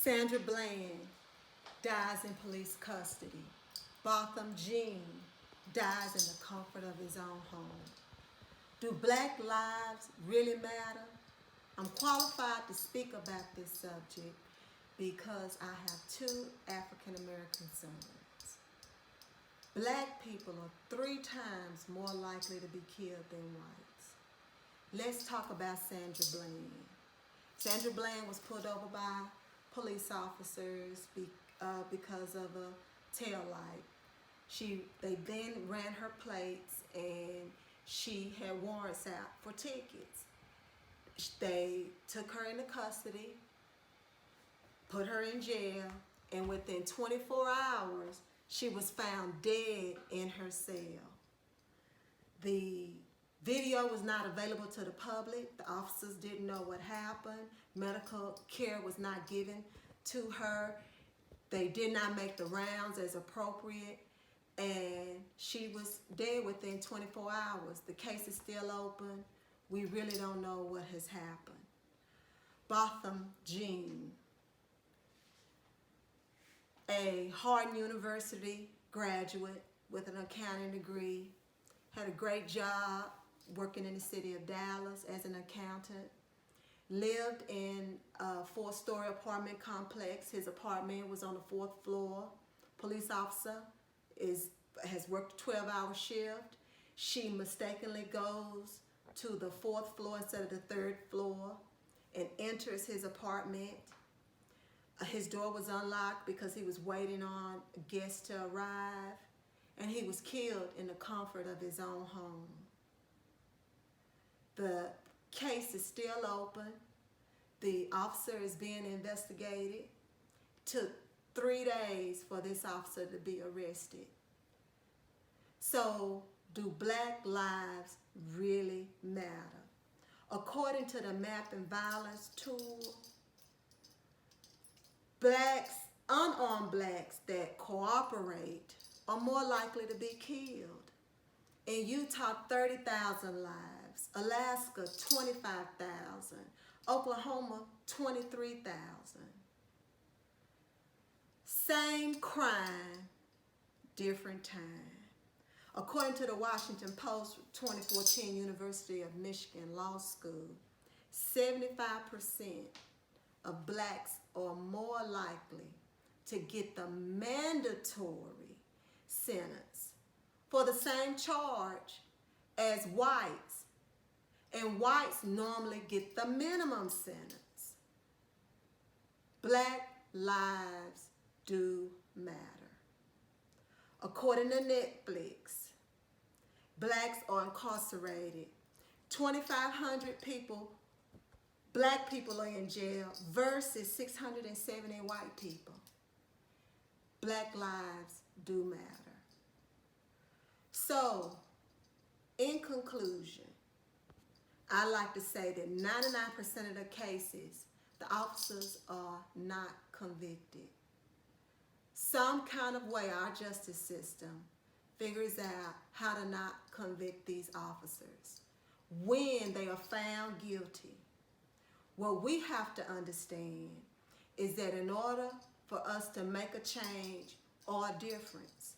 Sandra Bland dies in police custody. Botham Jean dies in the comfort of his own home. Do black lives really matter? I'm qualified to speak about this subject because I have two African American sons. Black people are 3 times more likely to be killed than whites. Let's talk about Sandra Bland. Sandra Bland was pulled over by police officers because of a tail light. They then ran her plates and she had warrants out for tickets. They took her into custody, put her in jail, and within 24 hours, she was found dead in her cell. The video was not available to the public. The officers didn't know what happened. Medical care was not given to her. They did not make the rounds as appropriate, and she was dead within 24 hours. The case is still open. We really don't know what has happened. Botham Jean, a Harvard University graduate with an accounting degree, had a great job working in the city of Dallas as an accountant, lived in a 4-story apartment complex. His apartment was on the 4th floor. Police officer has worked a 12-hour shift. She mistakenly goes to the 4th floor instead of the 3rd floor and enters his apartment. His door was unlocked because he was waiting on guests to arrive, and he was killed in the comfort of his own home. The case is still open. The officer is being investigated. Took 3 days for this officer to be arrested. So, do black lives really matter? According to the Mapping Violence tool, unarmed blacks that cooperate are more likely to be killed. In Utah, 30,000 lives. Alaska, 25,000. Oklahoma, 23,000. Same crime, different time. According to the Washington Post 2014 University of Michigan Law School, 75% of blacks are more likely to get the mandatory sentence for the same charge as whites, and whites normally get the minimum sentence. Black lives do matter. According to Netflix, blacks are incarcerated. 2,500 people, black people, are in jail versus 670 white people. Black lives do matter. So, in conclusion, I like to say that 99% of the cases, the officers are not convicted. Some kind of way our justice system figures out how to not convict these officers when they are found guilty. What we have to understand is that in order for us to make a change or a difference,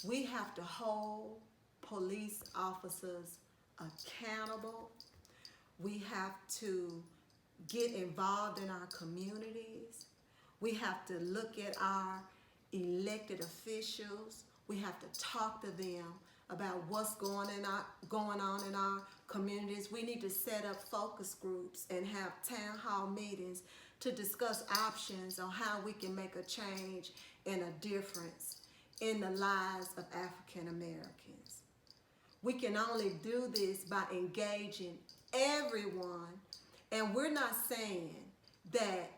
we have to hold police officers accountable. We have to get involved in our communities. We have to look at our elected officials. We have to talk to them about what's going on in our communities. We need to set up focus groups and have town hall meetings to discuss options on how we can make a change and a difference in the lives of African Americans. We can only do this by engaging everyone, and we're not saying that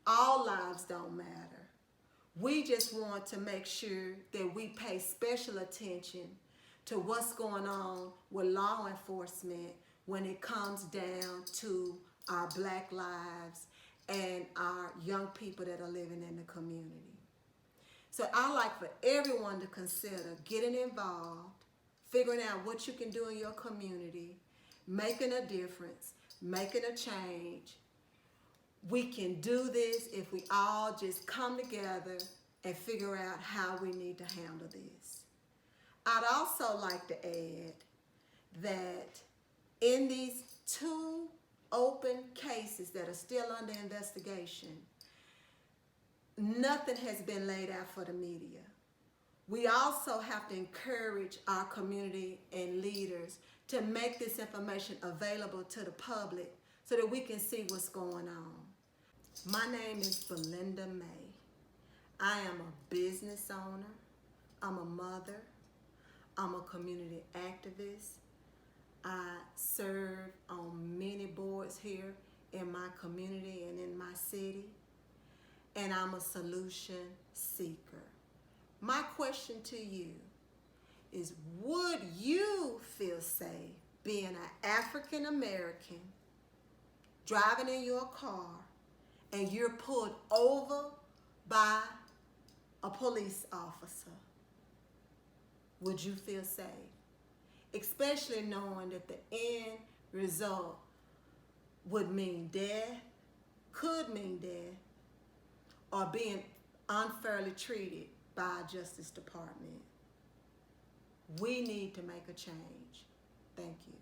all lives don't matter. We just want to make sure that we pay special attention to what's going on with law enforcement when it comes down to our black lives and our young people that are living in the community. So I like for everyone to consider getting involved, figuring out what you can do in your community, making a difference, making a change. We can do this if we all just come together and figure out how we need to handle this. I'd also like to add that in these two open cases that are still under investigation, nothing has been laid out for the media. We also have to encourage our community and leaders to make this information available to the public so that we can see what's going on. My name is Belinda May. I am a business owner. I'm a mother. I'm a community activist. I serve on many boards here in my community and in my city. And I'm a solution seeker. My question to you is, would you feel safe being an African American driving in your car and you're pulled over by a police officer? Would you feel safe? Especially knowing that the end result would mean death, could mean death, or being unfairly treated by our Justice Department. We need to make a change. Thank you.